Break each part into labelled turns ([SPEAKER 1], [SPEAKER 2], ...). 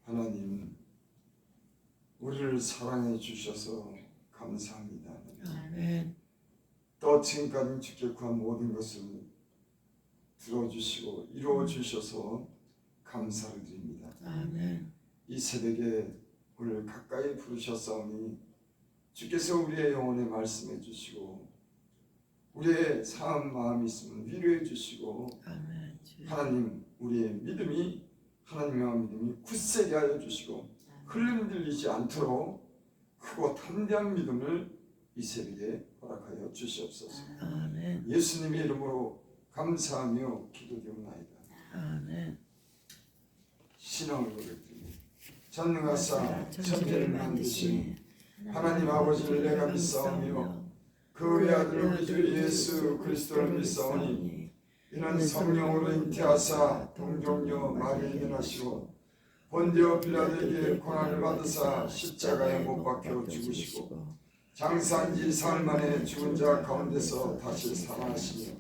[SPEAKER 1] 하나님, 우리를 사랑해 주셔서 감사합니다.
[SPEAKER 2] 아멘.
[SPEAKER 1] 또 지금까지 주께 구한 모든 것을 들어주시고 이루어 주셔서 감사를 드립니다.
[SPEAKER 2] 아멘.
[SPEAKER 1] 이 새벽에 우리를 가까이 부르셨사오니 주께서 우리의 영혼에 말씀해 주시고 우리의 상한 마음이 있으면 위로해 주시고
[SPEAKER 2] 아멘.
[SPEAKER 1] 하나님, 우리의 믿음이 하나님의 믿음이 굳세게 하여 주시고 흔들리지 않도록 크고 담대한 믿음을 이 새벽에 허락하여 주시옵소서.
[SPEAKER 2] 아멘.
[SPEAKER 1] 예수님의 이름으로 감사하며 기도드립나이다.
[SPEAKER 2] 아멘.
[SPEAKER 1] 신앙을 고백드립니다. 전능하사 천지를 만드신 하나님 아버지를 내가 믿사오며 그 외아들 우리 주 예수 그리스도를 믿사오니 이는 성령으로 잉태하사 동정녀 마리아에 일어나시고 본디오 빌라도에게 고난을 받으사 십자가에 못 박혀 죽으시고 장사한 지 사흘 만에 죽은 자 가운데서 다시 살아나시며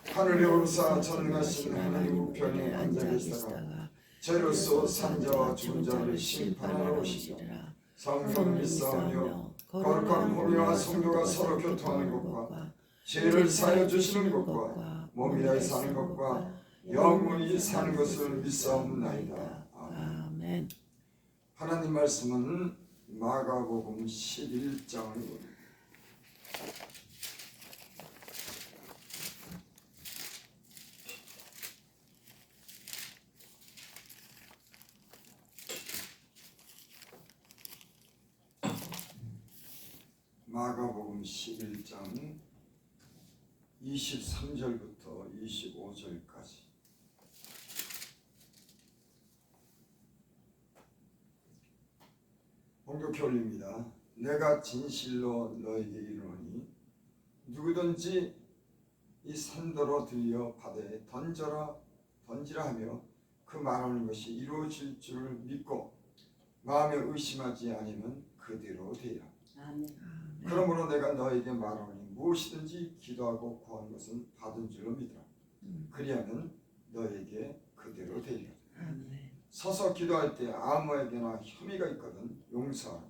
[SPEAKER 1] 하늘에 오르사 전능하신 하나님 우편에 앉아 계시다가 저로서 산자와 죽은 자를 심판하러 오시리라. 성령을 믿사오며 거룩한 몸이와 성도가 서로 교통하는 것과 죄를 사하여 주시는 것과 몸이 다해 사는 것과 영원히 사는 것을 믿사옵나이다.
[SPEAKER 2] 아멘.
[SPEAKER 1] 하나님 말씀은 마가복음 11장을 봅니다. 마가복음 11장 23절부터 25절까지. 본격히 올립니다. 내가 진실로 너에게 이르노니 누구든지 이 산더러 들려 바다에 던지라 하며 그 말하는 것이 이루어질 줄을 믿고 마음에 의심하지 않으면 그대로 되리라.
[SPEAKER 3] 아멘.
[SPEAKER 1] 그러므로 내가 너에게 말하노니 무엇이든지 기도하고 구하는 것은 받은 줄로 믿으라. 그리하면 너에게 그대로 되리라.
[SPEAKER 2] 아멘.
[SPEAKER 1] 서서 기도할 때 아무에게나 혐의가 있거든 용서하라.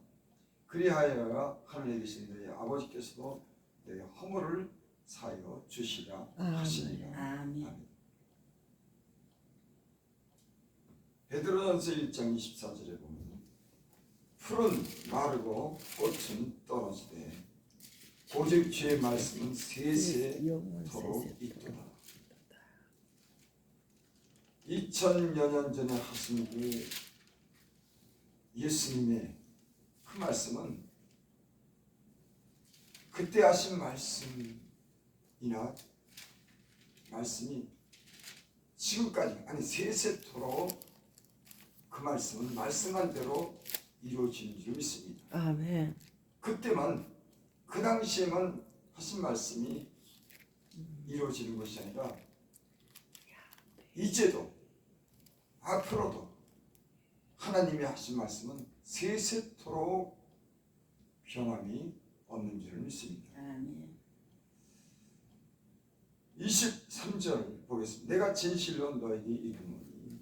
[SPEAKER 1] 그리하여야 하늘에 계신 너희 아버지께서도 너희 허물을 사하여 주시라 하시니라.
[SPEAKER 3] 아멘.
[SPEAKER 1] 아멘. 베드로전서 1장 24절에 보면 풀은 마르고 꽃은 떨어지되 오직 주의 말씀은 세세토록 있도다. 2000여 년 전에 하신 그 예수님의 그 말씀은 그때 하신 말씀이 지금까지 아니 세세토록 그 말씀은 말씀한 대로 이루어지는 줄 믿습니다.
[SPEAKER 2] 아멘.
[SPEAKER 1] 그때만 그 당시에만 하신 말씀이 이루어지는 것이 아니라 이제도 앞으로도 하나님이 하신 말씀은 세세토록 변함이 없는 줄 믿습니다.
[SPEAKER 3] 아멘.
[SPEAKER 1] 23절 보겠습니다. 내가 진실로 너에게 이르노니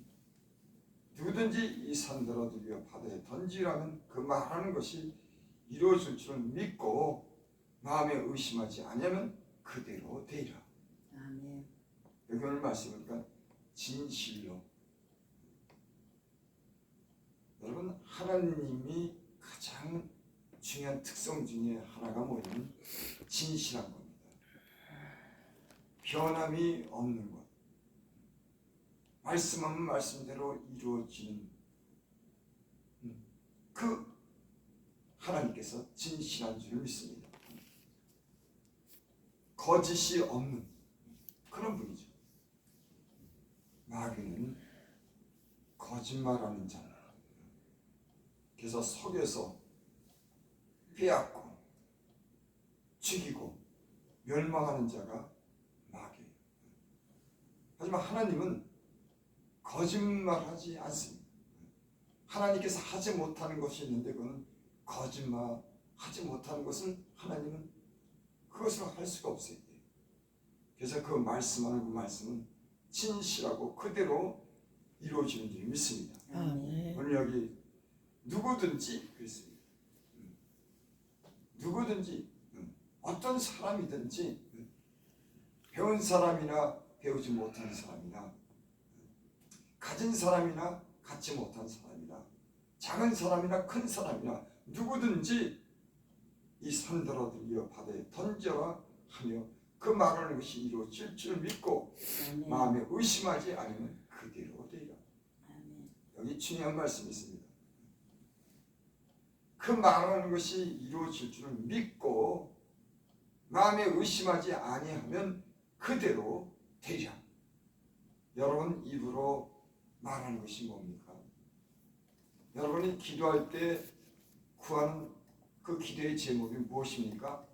[SPEAKER 1] 누구든지 이 산더러 들여 바다에 던지라면 그 말하는 것이 이루어질 줄은 믿고 마음에 의심하지 않으면 그대로 되리라.
[SPEAKER 3] 아멘.
[SPEAKER 1] 여기 오늘 말씀이니까 진실로. 여러분, 하나님이 가장 중요한 특성 중에 하나가 뭐냐면 진실한 겁니다. 변함이 없는 것. 말씀하면 말씀대로 이루어지는 그 하나님께서 진실한 줄 믿습니다. 거짓이 없는 그런 분이죠. 마귀는 거짓말하는 자는 그래서 속여서 빼앗고 죽이고 멸망하는 자가 마귀예요. 하지만 하나님은 거짓말하지 않습니다. 하나님께서 하지 못하는 것이 있는데 그거는 거짓말하지 못하는 것은 하나님은 그것을 할 수가 없어요. 그래서 그 말씀하는 그 말씀은 진실하고 그대로 이루어지는 줄 믿습니다.
[SPEAKER 2] 아멘.
[SPEAKER 1] 오늘 여기 누구든지 그랬습니다. 누구든지 어떤 사람이든지 배운 사람이나 배우지 못한 사람이나 가진 사람이나 갖지 못한 사람이나 작은 사람이나 큰 사람이나 누구든지 이 산더러 들려 바다에 던져라 하며 그 말하는 것이 이루어질 줄 믿고
[SPEAKER 3] 아멘.
[SPEAKER 1] 마음에 의심하지 않으면 그대로 되리라.
[SPEAKER 3] 아멘.
[SPEAKER 1] 여기 중요한 말씀이 있습니다. 그 말하는 것이 이루어질 줄 믿고 마음에 의심하지 아니하면 그대로 되리라. 여러분 입으로 말하는 것이 뭡니까? 여러분이 기도할 때 구하는 그 기도의 제목이 무엇입니까?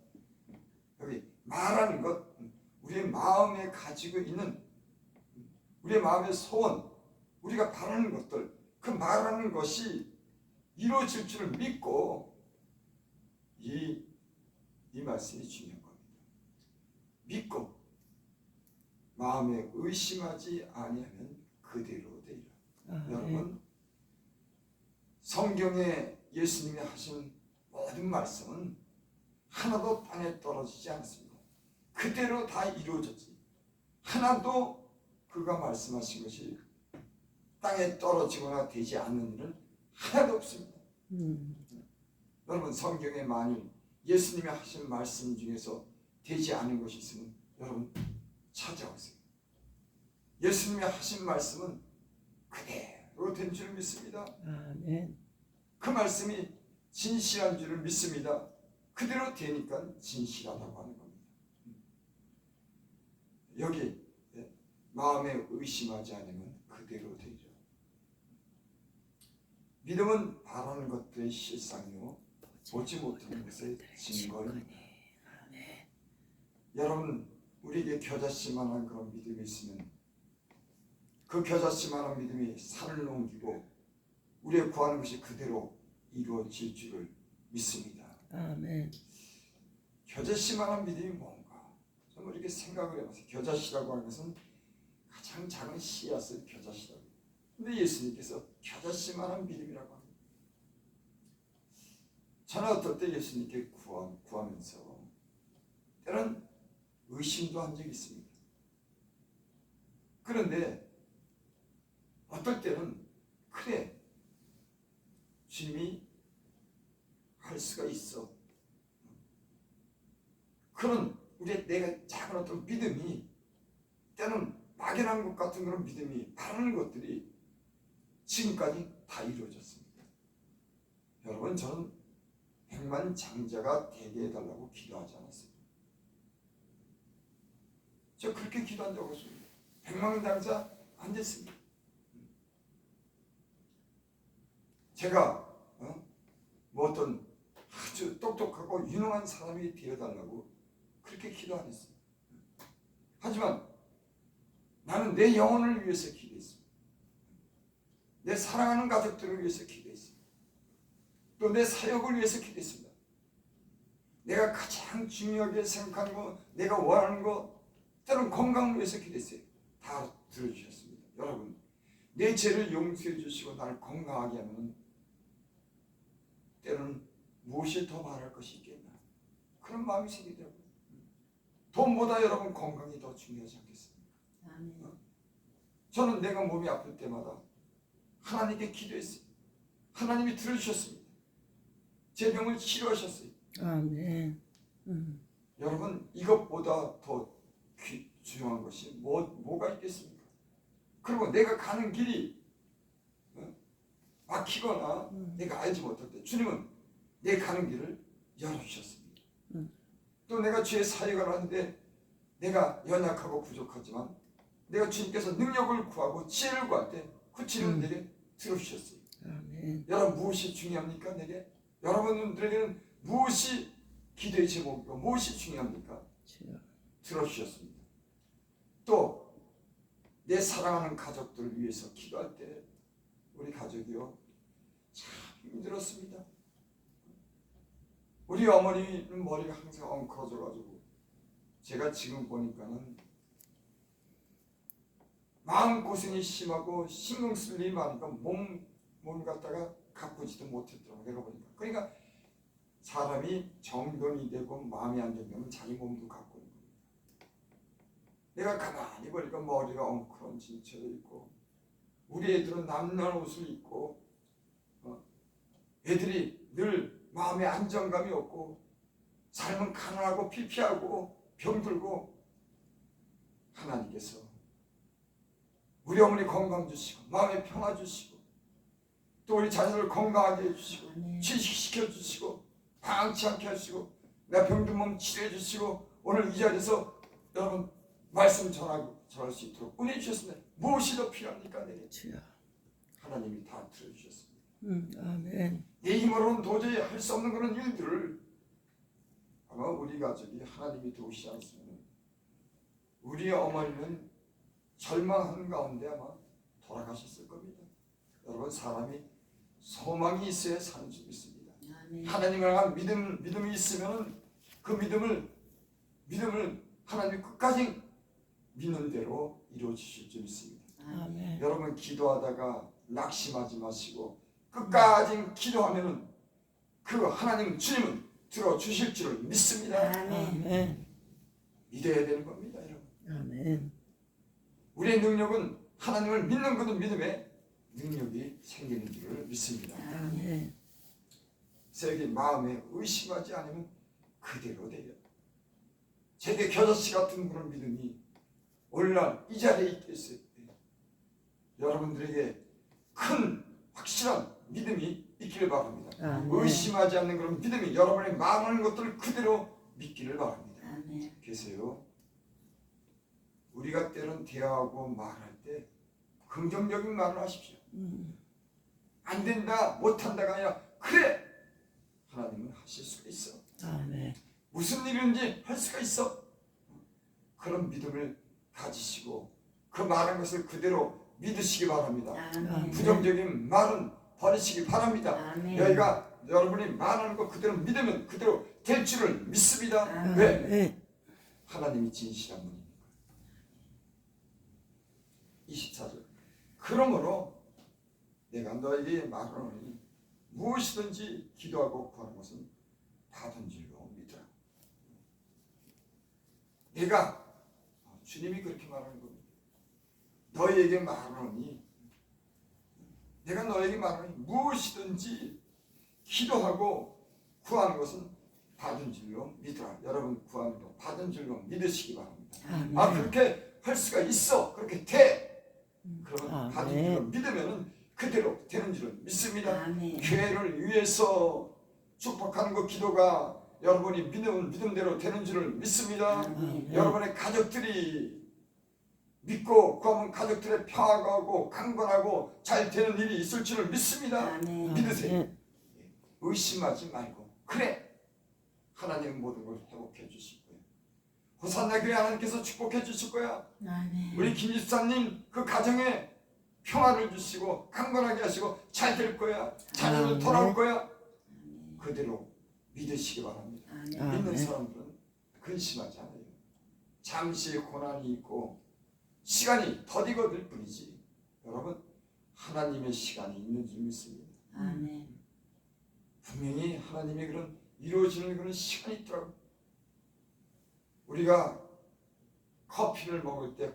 [SPEAKER 1] 여기 말하는 것, 우리의 마음에 가지고 있는 우리의 마음의 소원, 우리가 바라는 것들, 그 말하는 것이 이루어질 줄을 믿고 이 말씀이 중요한 겁니다. 믿고 마음에 의심하지 아니하면 그대로 되리라.
[SPEAKER 2] 아멘.
[SPEAKER 1] 여러분 성경에 예수님이 하신 모든 말씀은 하나도 땅에 떨어지지 않습니다. 그대로 다 이루어졌지. 하나도 그가 말씀하신 것이 땅에 떨어지거나 되지 않는 일은 하나도 없습니다. 여러분 성경에 만일 예수님이 하신 말씀 중에서 되지 않은 것이 있으면 여러분 찾아오세요. 예수님이 하신 말씀은 그대로 된 줄 믿습니다.
[SPEAKER 2] 아멘.
[SPEAKER 1] 그 말씀이 진실한 줄을 믿습니다. 그대로 되니까 진실하다고 하는 겁니다. 여기 마음에 의심하지 않으면 그대로 되죠. 믿음은 바라는 것들의 실상이요 보지 못하는 것의 증거입니다. 여러분 우리에게 겨자씨만한 그런 믿음이 있으면 그 겨자씨만한 믿음이 산을 넘기고 우리의 구하는 것이 그대로 이루어질 줄을 믿습니다.
[SPEAKER 2] 아멘.
[SPEAKER 1] 겨자씨만한 믿음이 뭔가? 좀 이렇게 생각을 해봤어요. 겨자씨라고 하는 것은 가장 작은 씨앗을 겨자씨라고. 근데 예수님께서 겨자씨만한 믿음이라고 합니다. 저는 어떨 때 예수님께 구하면서 때는 의심도 한 적이 있습니다. 그런데 어떨 때는 그래 주님이 할 수가 있어. 그런 내가 작은 어떤 믿음이 때는 막연한 것 같은 그런 믿음이 바라는 것들이 지금까지 다 이루어졌습니다. 여러분 저는 백만장자가 되게 해달라고 기도하지 않았어요. 저 그렇게 기도한 적 없습니다. 백만장자 안 됐습니다. 제가 뭐 어떤 아주 똑똑하고 유능한 사람이 되어달라고 그렇게 기도 안 했어요. 하지만 나는 내 영혼을 위해서 기도했습니다. 내 사랑하는 가족들을 위해서 기도했습니다. 또 내 사역을 위해서 기도했습니다. 내가 가장 중요하게 생각하는 거, 내가 원하는 거, 때로는 건강을 위해서 기도했어요. 다 들어주셨습니다. 여러분 내 죄를 용서해 주시고 나를 건강하게 하면 때로는 무엇이 더 바랄 것이 있겠나 그런 마음이 생기더라고요. 돈보다 여러분 건강이 더 중요하지 않겠습니까?
[SPEAKER 3] 아멘.
[SPEAKER 1] 저는 내가 몸이 아플 때마다 하나님께 기도했어요. 하나님이 들어주셨습니다. 제 병을 치료하셨어요.
[SPEAKER 2] 아멘.
[SPEAKER 1] 여러분 이것보다 더 중요한 것이 뭐가 있겠습니까? 그리고 내가 가는 길이 막히거나 내가 알지 못할 때 주님은 내 가는 길을 열어주셨습니다. 또 내가 주의 사역을 하는데 내가 연약하고 부족하지만 내가 주님께서 능력을 구하고 지혜를 구할 때 그 지혜를 내게 들어주셨어요.
[SPEAKER 2] 아멘.
[SPEAKER 1] 여러분 무엇이 중요합니까? 내게? 여러분들에게는 무엇이 기도의 제목이고 무엇이 중요합니까? 들어주셨습니다. 또 내 사랑하는 가족들을 위해서 기도할 때 우리 가족이요 참 힘들었습니다. 우리 어머니는 머리가 항상 엉클어져가지고 제가 지금 보니까는 마음고생이 심하고 신경 쓸 일이 많으니까 몸 몸을 갖다가 가꾸지도 못했더라고 내가 보니까. 그러니까 사람이 정돈이 되고 마음이 안정되면 자기 몸도 가꾸는 겁니다. 내가 가만히 보니까 머리가 엉클어진 채로 있고 우리 애들은 남는 옷을 입고 애들이 늘 마음에 안정감이 없고 삶은 가난하고 피폐하고 병들고 하나님께서 우리 어머니 건강 주시고 마음에 평화 주시고 또 우리 자녀를 건강하게 해주시고 취직시켜 주시고 방치 않게 하시고 내 병든 몸 치료해 주시고 오늘 이 자리에서 여러분 말씀 전할 수 있도록 은혜 주셨습니다. 무엇이 더 필요합니까? 내게
[SPEAKER 2] 주여.
[SPEAKER 1] 하나님이 다 들어주셨습니다.
[SPEAKER 2] 아멘.
[SPEAKER 1] 내 힘으로는 도저히 할 수 없는 그런 일들을 아마 우리 가족이 하나님이 도우시지 않으면 우리 어머니는 절망한 가운데 아마 돌아가셨을 겁니다. 여러분 사람이 소망이 있어야 사는 줄 믿습니다. 하나님을 향한 믿음이 있으면 그 믿음을 하나님이 끝까지 믿는 대로 이루어 주실 줄 믿습니다.
[SPEAKER 2] 아멘.
[SPEAKER 1] 여러분 기도하다가 낙심하지 마시고 끝까지 기도하면은 그 하나님 주님은 들어 주실 줄을 믿습니다.
[SPEAKER 2] 아멘.
[SPEAKER 1] 믿어야 되는 겁니다, 여러분.
[SPEAKER 2] 아멘.
[SPEAKER 1] 우리의 능력은 하나님을 믿는 그 믿음에 능력이 생기는 줄을 믿습니다.
[SPEAKER 2] 아멘.
[SPEAKER 1] 세계 마음에 의심하지 않으면 그대로 돼요. 제게 겨자씨 같은 그런 믿음이 오늘날 이 자리에 있겠어요. 여러분들에게 큰 확실한 믿음이 있기를 바랍니다.
[SPEAKER 2] 아멘.
[SPEAKER 1] 의심하지 않는 그런 믿음이 여러분의 많은 것들을 그대로 믿기를 바랍니다.
[SPEAKER 3] 아멘.
[SPEAKER 1] 계세요. 우리가 때론 대화하고 말할 때 긍정적인 말을 하십시오. 안 된다, 못한다가 아니라 그래! 하나님은 하실 수가 있어.
[SPEAKER 2] 아멘.
[SPEAKER 1] 무슨 일인지 할 수가 있어. 그런 믿음을 가지시고 그 말한 것을 그대로 믿으시기 바랍니다.
[SPEAKER 3] 아멘.
[SPEAKER 1] 부정적인 말은 버리시기 바랍니다.
[SPEAKER 3] 아멘.
[SPEAKER 1] 여기가 여러분이 말하는 거 그대로 믿으면 그대로 될 줄을 믿습니다.
[SPEAKER 3] 아멘.
[SPEAKER 1] 왜?
[SPEAKER 2] 아멘.
[SPEAKER 1] 하나님이 진실한 분이니까. 24절. 그러므로 내가 너에게 말하노니 무엇이든지 기도하고 구하는 것은 받은 줄로 믿으라. 내가 주님이 그렇게 말하는 겁니다. 너에게 말하노니 내가 너에게 말하노니 무엇이든지 기도하고 구하는 것은 받은 줄로 믿으라. 여러분 구하는 거 받은 줄로 믿으시기 바랍니다.
[SPEAKER 2] 아멘.
[SPEAKER 1] 아 그렇게 할 수가 있어. 그렇게 돼. 그러면
[SPEAKER 2] 아멘.
[SPEAKER 1] 받은 줄로 믿으면은 그대로 되는 줄을 믿습니다.
[SPEAKER 3] 아멘.
[SPEAKER 1] 교회를 위해서 축복하는 그 기도가 여러분이 믿음대로 되는 줄을 믿습니다.
[SPEAKER 3] 아멘.
[SPEAKER 1] 여러분의 가족들이 믿고 구하면 가족들의 평화가 오고 강건하고 잘 되는 일이 있을 줄을 믿습니다.
[SPEAKER 3] 아멘.
[SPEAKER 1] 믿으세요.
[SPEAKER 2] 아멘.
[SPEAKER 1] 의심하지 말고 그래 하나님은 모든 걸 회복해 주실 거예요. 호산나 교회 하나님께서 축복해 주실 거야.
[SPEAKER 3] 아멘.
[SPEAKER 1] 우리 김 집사님 그 가정에 평화를 주시고 강건하게 하시고 잘 될 거야. 자녀도
[SPEAKER 2] 아멘.
[SPEAKER 1] 돌아올 거야. 그대로 믿으시기 바랍니다.
[SPEAKER 3] 아멘.
[SPEAKER 2] 아멘.
[SPEAKER 1] 믿는 사람들은 근심하지 않아요. 잠시의 고난이 있고 시간이 더디거들 뿐이지 여러분 하나님의 시간이 있는 줄 믿습니다.
[SPEAKER 3] 아멘.
[SPEAKER 1] 분명히 하나님의 그런 이루어지는 그런 시간이 있더라고요. 우리가 커피를 먹을 때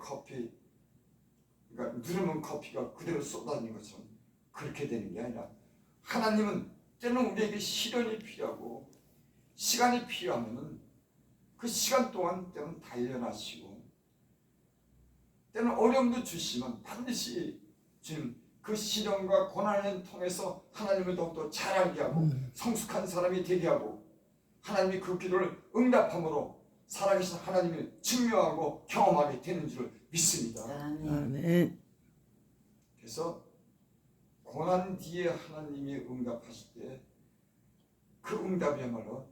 [SPEAKER 1] 그러니까 누르면 커피가 그대로 쏟아지는 것처럼 그렇게 되는 게 아니라 하나님은 때는 우리에게 시련이 필요하고 시간이 필요하면은 그 시간 동안 때는 단련하시고 때는 어려움도 주시면 반드시 지금 그 시련과 고난을 통해서 하나님을 더욱더 잘 알게 하고 성숙한 사람이 되게 하고 하나님이 그 기도를 응답함으로 살아계신 하나님을 증명하고 경험하게 되는 줄 믿습니다.
[SPEAKER 3] 아멘.
[SPEAKER 2] 아멘.
[SPEAKER 1] 그래서 고난 뒤에 하나님이 응답하실 때 그 응답이야말로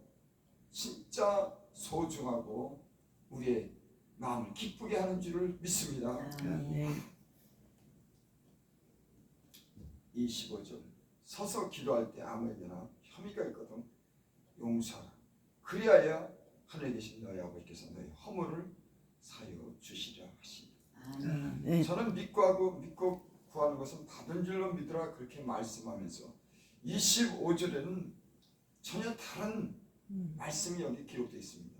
[SPEAKER 1] 진짜 소중하고 우리의 마음을 기쁘게 하는 줄을 믿습니다.
[SPEAKER 3] 아멘.
[SPEAKER 1] 25절 서서 기도할 때 아무에게나 혐의가 있거든 용서하라. 그리하여 하늘에 계신 너희 아버지께서 너희 허물을 사여 주시려 하시니.
[SPEAKER 3] 아멘.
[SPEAKER 2] 아멘.
[SPEAKER 1] 저는 믿고 구하는 것은 받은 줄로 믿으라 그렇게 말씀하면서 25절에는 전혀 다른 말씀이 여기 기록되어 있습니다.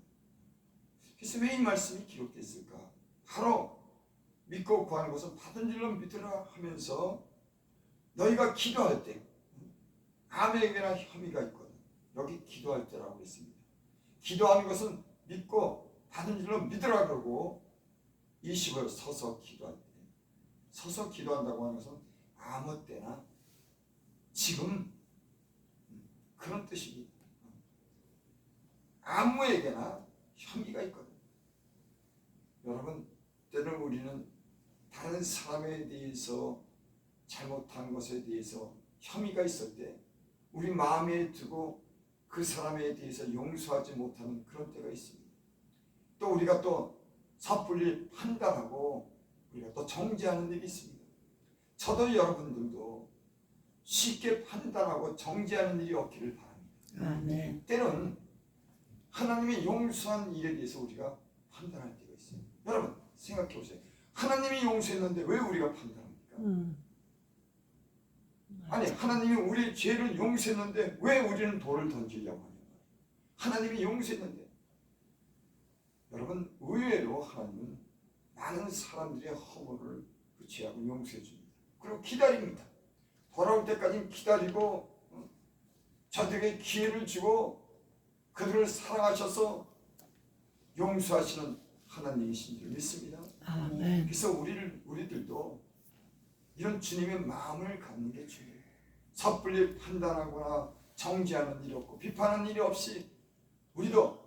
[SPEAKER 1] 그래서 왜 이 말씀이 기록되어 있을까? 바로 믿고 구하는 것은 받은 줄로 믿으라 하면서 너희가 기도할 때 아멘에게나 혐의가 있거든. 여기 기도할 때라고 했습니다. 기도하는 것은 믿고 받은 줄로 믿으라 그러고 20월 서서 기도할 때 서서 기도한다고 하는 것은 아무 때나 지금 그런 뜻입니다. 아무에게나 혐의가 있거든. 여러분 때는 우리는 다른 사람에 대해서 잘못한 것에 대해서 혐의가 있을 때 우리 마음에 두고 그 사람에 대해서 용서하지 못하는 그런 때가 있습니다. 또 우리가 또 섣불리 판단하고 우리가 또 정죄하는 일이 있습니다. 저도 여러분들도 쉽게 판단하고 정죄하는 일이 없기를 바랍니다.
[SPEAKER 2] 아멘.
[SPEAKER 1] 때는 하나님이 용서한 일에 대해서 우리가 판단할 때가 있어요. 여러분 생각해 보세요. 하나님이 용서했는데 왜 우리가 판단합니까? 아니 하나님이 우리의 죄를 용서했는데 왜 우리는 돌을 던지려고 하는 거예요? 하나님이 용서했는데 여러분 의외로 하나님은 많은 사람들의 허물을 그 죄악을 용서해 줍니다. 그리고 기다립니다. 돌아올 때까지 기다리고 저들에게 기회를 주고 그들을 사랑하셔서 용서하시는 하나님이신 줄 믿습니다.
[SPEAKER 2] 아멘.
[SPEAKER 1] 그래서 우리들도 이런 주님의 마음을 갖는 게 중요해요. 섣불리 판단하거나 정죄하는 일이 없고 비판하는 일이 없이 우리도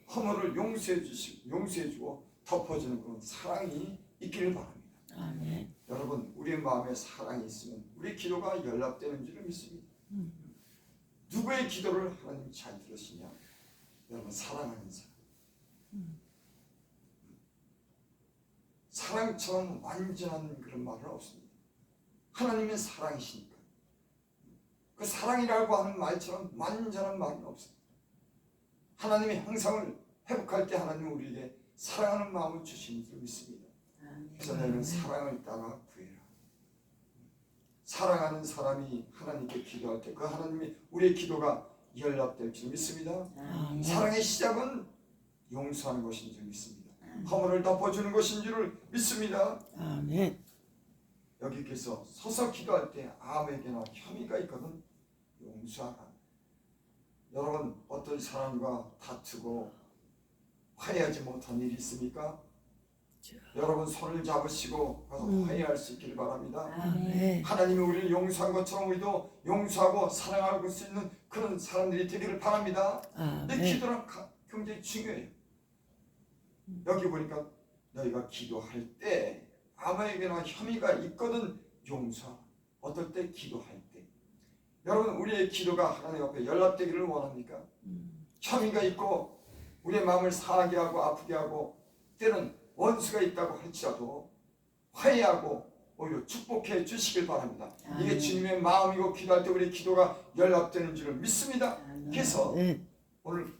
[SPEAKER 1] 허물을 용서해주고 덮어주는 그런 사랑이 있기를 바랍니다.
[SPEAKER 2] 아멘.
[SPEAKER 1] 여러분 우리의 마음에 사랑이 있으면 우리 기도가 연락되는 줄을 믿습니다. 누구의 기도를 하나님 잘 들으시냐? 여러분 사랑하는 사람. 사랑처럼 완전한 그런 말은 없습니다. 하나님의 사랑이시니까. 그 사랑이라고 하는 말처럼 완전한 말은 없습니다. 하나님의 형상을 회복할 때 하나님은 우리에게 사랑하는 마음을 주시는 줄 믿습니다. 그래서 너희는 사랑을 따라 구해라. 사랑하는 사람이 하나님께 기도할 때 그 하나님이 우리의 기도가 연락될 줄 믿습니다. 사랑의 시작은 용서하는 것인 줄 믿습니다. 허물을 덮어주는 것인 줄을 믿습니다.
[SPEAKER 2] 아멘.
[SPEAKER 1] 여기께서 서서 기도할 때 아무에게나 혐의가 있거든 용서하라. 여러분 어떤 사람과 다투고 화해하지 못한 일이 있습니까? 여러분 손을 잡으시고 가서 화해할 수 있기를 바랍니다.
[SPEAKER 2] 아멘.
[SPEAKER 1] 하나님이 우리를 용서한 것처럼 우리도 용서하고 사랑할 수 있는 그런 사람들이 되기를 바랍니다. 근데
[SPEAKER 2] 아멘.
[SPEAKER 1] 기도는 굉장히 중요해요. 여기 보니까 너희가 기도할 때 아무에게나 혐의가 있거든 용서. 어떨 때? 기도할 때. 여러분 우리의 기도가 하나님 앞에 연락되기를 원합니까? 혐의가 있고 우리의 마음을 상하게 하고 아프게 하고 때는 원수가 있다고 할지라도 화해하고 오히려 축복해 주시길 바랍니다. 이게 주님의 마음이고 기도할 때 우리의 기도가 연락되는 줄을 믿습니다. 그래서 오늘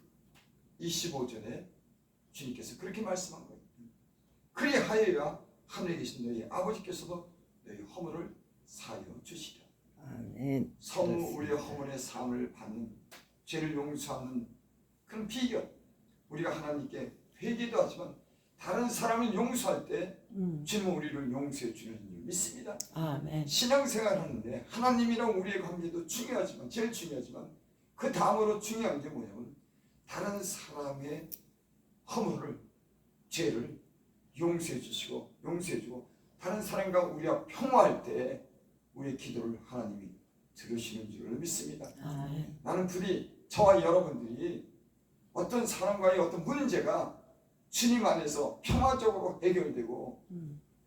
[SPEAKER 1] 25절에 주님께서 그렇게 말씀한 거예요. 그리하여야 하늘에 계신 너희 아버지께서도 너희 허물을 사하여 주시리라.
[SPEAKER 2] 아멘.
[SPEAKER 1] 성우 우리의 허물의 사함을 받는 죄를 용서하는 그런 비결. 우리가 하나님께 회개도 하지만 다른 사람을 용서할 때 주님은 우리를 용서해 주는 줄 믿습니다.
[SPEAKER 2] 아멘.
[SPEAKER 1] 신앙생활 하는데 하나님이랑 우리의 관계도 중요하지만 제일 중요하지만 그 다음으로 중요한 게 뭐냐면 다른 사람의 허물을 죄를 용서해 주시고 용서해 주고 다른 사람과 우리가 평화할 때 우리의 기도를 하나님이 들으시는 줄 믿습니다.
[SPEAKER 2] 아멘.
[SPEAKER 1] 나는 부디 저와 여러분들이 어떤 사람과의 어떤 문제가 주님 안에서 평화적으로 해결되고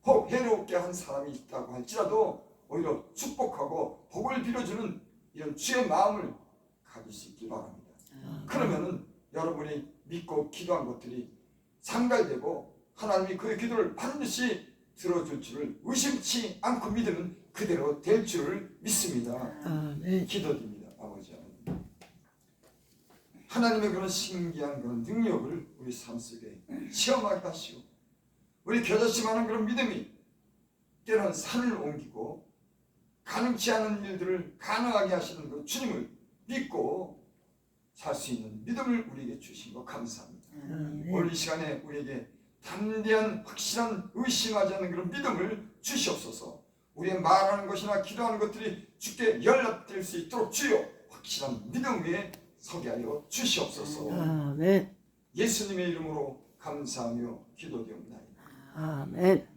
[SPEAKER 1] 혹 해롭게 한 사람이 있다고 할지라도 오히려 축복하고 복을 빌어주는 이런 주의 마음을 가질 수 있길 바랍니다. 그러면은 여러분이 믿고 기도한 것들이 상달되고 하나님이 그의 기도를 반드시 들어줄 줄을 의심치 않고 믿으면 그대로 될 줄을 믿습니다.
[SPEAKER 2] 아멘.
[SPEAKER 1] 기도드립니다. 아버지 하나님, 하나님의 그런 신기한 그런 능력을 우리 삶 속에 체험하게 하시고 우리 겨자씨만한 그런 믿음이 때로는 산을 옮기고 가능치 않은 일들을 가능하게 하시는 그 주님을 믿고 살 수 있는 믿음을 우리에게 주신 거 감사합니다. 오늘 이 시간에 우리에게 담대한 확실한 의심하지 않는 그런 믿음을 주시옵소서. 우리의 말하는 것이나 기도하는 것들이 주께 연락될 수 있도록 주여 확실한 믿음 위에 서게 하여 주시옵소서.
[SPEAKER 2] 아멘.
[SPEAKER 1] 예수님의 이름으로 감사하며 기도드립니다.
[SPEAKER 2] 아멘.